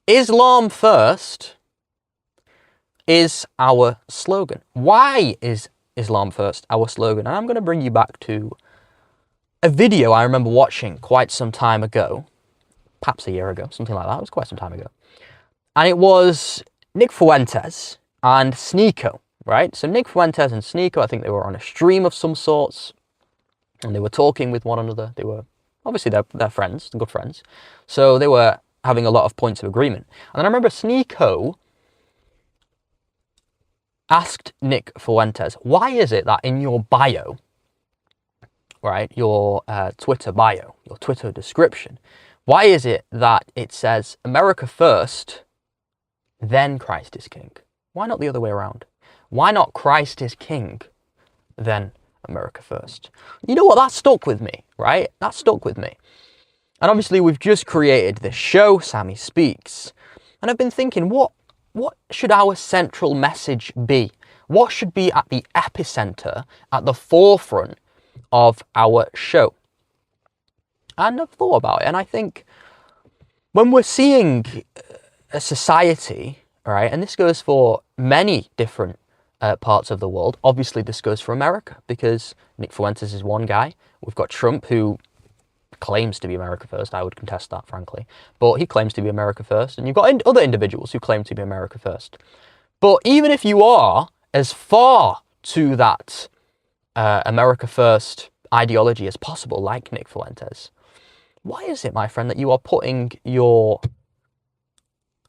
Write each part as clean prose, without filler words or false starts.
Islam first is our slogan. Why is Islam first our slogan? And I'm going to bring you back to a video I remember watching quite some time ago, perhaps a year ago, something like that. It was quite some time ago. And it was Nick Fuentes and Sneeko, right? So Nick Fuentes and Sneeko, I think they were on a stream of some sorts, and they were talking with one another. They were, obviously, they're friends, good friends. So they were having a lot of points of agreement. And then I remember Sneeko asked Nick Fuentes, why is it that in your bio, right, your Twitter bio, your Twitter description, why is it that it says America first, then Christ is king? Why not the other way around? Why not Christ is king, then America first? You know what? That stuck with me, right? That stuck with me. And obviously we've just created this show, SamiSpeaks, and I've been thinking, what should our central message be? What should be at the epicenter, at the forefront of our show? And I've thought about it, and I think when we're seeing a society, right, and this goes for many different parts of the world, obviously this goes for America, because Nick Fuentes is one guy. We've got Trump, who claims to be America first. I would contest that, frankly, but he claims to be America first, and you've got other individuals who claim to be America first. But even if you are as far to that America first ideology as possible, like Nick Fuentes, why is it, my friend, that you are putting your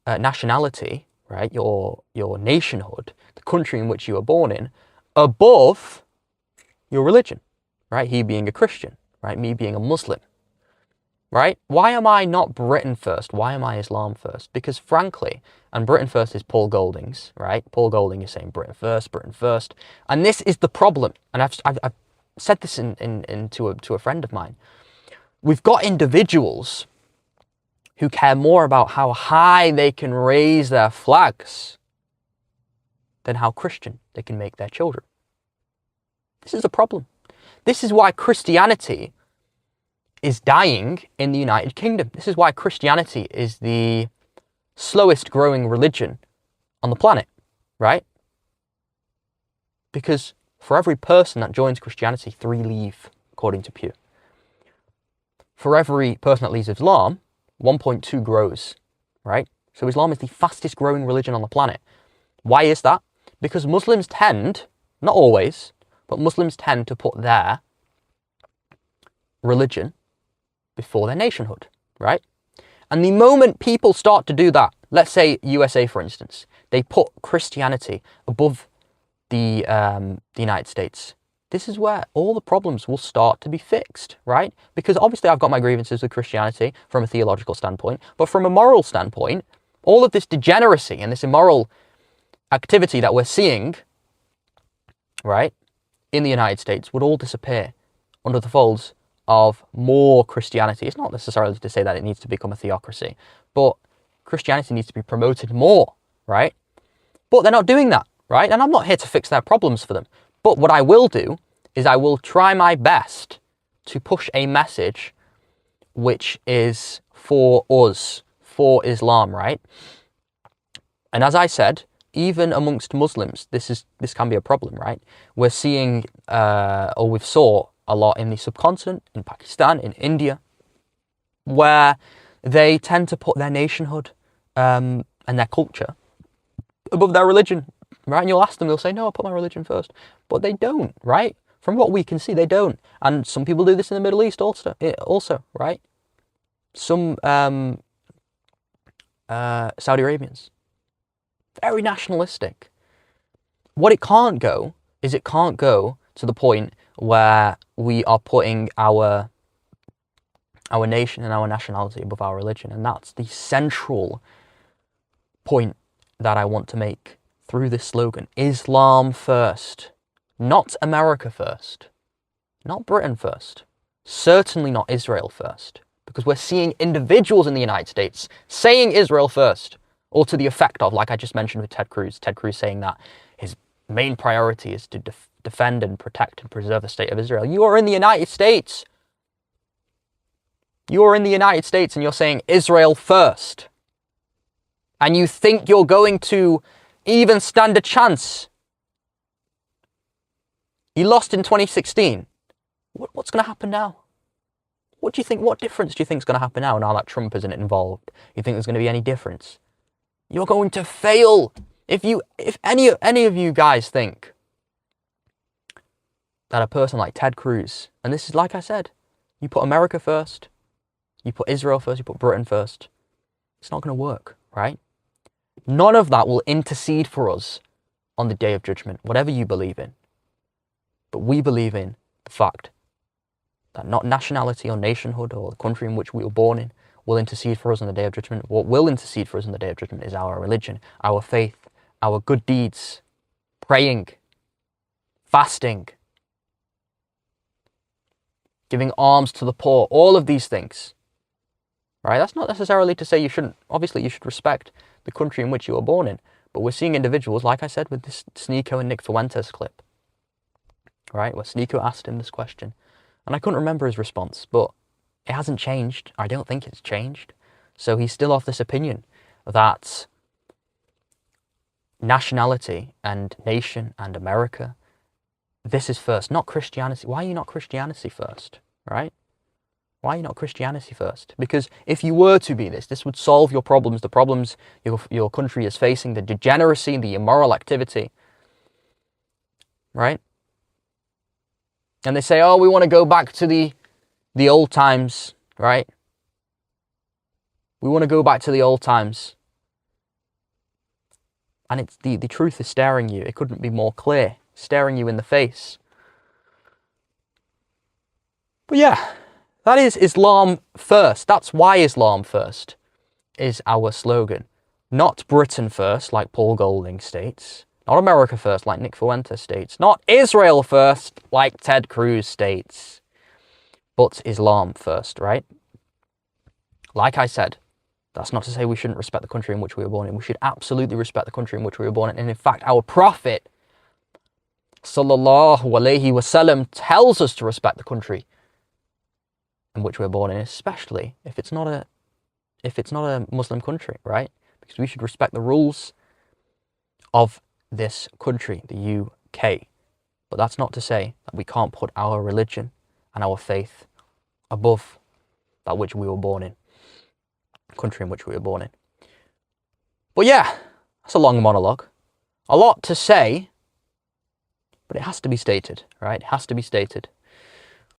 nationality, right, your nationhood, the country in which you were born in, above your religion, right? He being a Christian, right? Me being a Muslim, right? Why am I not Britain first? Why am I Islam first? Because frankly, and Britain first is Paul Golding's, right? Paul Golding is saying Britain first. And this is the problem. And I've said this to a friend of mine. We've got individuals who care more about how high they can raise their flags than how Christian they can make their children. This is a problem. This is why Christianity is dying in the United Kingdom. This is why Christianity is the slowest growing religion on the planet, right? Because for every person that joins Christianity, 3 leave, according to Pew. For every person that leaves Islam, 1.2 grows, right? So Islam is the fastest growing religion on the planet. Why is that? Because Muslims tend, not always, but Muslims tend to put their religion before their nationhood, right? And the moment people start to do that, let's say USA, for instance, they put Christianity above the United States. This is where all the problems will start to be fixed, right? Because obviously I've got my grievances with Christianity from a theological standpoint, but from a moral standpoint, all of this degeneracy and this immoral activity that we're seeing, right, in the United States would all disappear under the folds of more Christianity. It's not necessarily to say that it needs to become a theocracy, but Christianity needs to be promoted more, right? But they're not doing that, right? And I'm not here to fix their problems for them. But what I will do is I will try my best to push a message which is for us, for Islam, right? And as I said, even amongst Muslims, this can be a problem, right? We're seeing, or we've saw a lot in the subcontinent, in Pakistan, in India, where they tend to put their nationhood and their culture above their religion, right? And you'll ask them, they'll say, no, I put my religion first. But they don't, right? From what we can see, they don't. And some people do this in the Middle East also, right? Some Saudi Arabians, very nationalistic. What it can't go is it can't go to the point where we are putting our nation and our nationality above our religion. And that's the central point that I want to make through this slogan. Islam first, not America first, not Britain first, certainly not Israel first, because we're seeing individuals in the United States saying Israel first, or to the effect of, like I just mentioned with Ted Cruz saying that his main priority is to defend and protect and preserve the state of Israel. You are in the United States. You are in the United States and you're saying Israel first. and you think you're going to even stand a chance. You lost in 2016. What's going to happen now? What do you think? What difference do you think is going to happen now that Trump isn't involved? You think there's going to be any difference? You're going to fail. If any of you guys think that a person like Ted Cruz, and this is like I said, you put America first, you put Israel first, you put Britain first, it's not going to work, right? None of that will intercede for us on the day of judgment, whatever you believe in. But we believe in the fact that not nationality or nationhood or the country in which we were born in will intercede for us on the day of judgment. What will intercede for us on the day of judgment is our religion, our faith, our good deeds, praying, fasting, giving alms to the poor, all of these things. Right? That's not necessarily to say you shouldn't, obviously you should respect the country in which you were born in, but we're seeing individuals, like I said with this Sneeko and Nick Fuentes clip, right, where Sneeko asked him this question, and I couldn't remember his response, but it hasn't changed. I don't think it's changed. So he's still of this opinion that nationality and nation and America, this is first, not Christianity. Why are you not Christianity first, right? Why are you not Christianity first? Because if you were to be this would solve your problems, the problems your country is facing, the degeneracy, the immoral activity, right? And they say, oh, we want to go back to the old times, right? We want to go back to the old times. And it's the truth is staring you. It couldn't be more clear, staring you in the face. But yeah, that is Islam first. That's why Islam first is our slogan. Not Britain first, like Paul Golding states. Not America first, like Nick Fuentes states. Not Israel first, like Ted Cruz states. But Islam first, right? Like I said, that's not to say we shouldn't respect the country in which we were born in. We should absolutely respect the country in which we were born in. And in fact, our Prophet, sallallahu alaihi wasallam, tells us to respect the country in which we're born in, especially if it's not a Muslim country, right? Because we should respect the rules of this country, the UK. But that's not to say that we can't put our religion and our faith above that which we were born in, the country in which we were born in. But yeah, that's a long monologue. A lot to say, but it has to be stated, right? It has to be stated.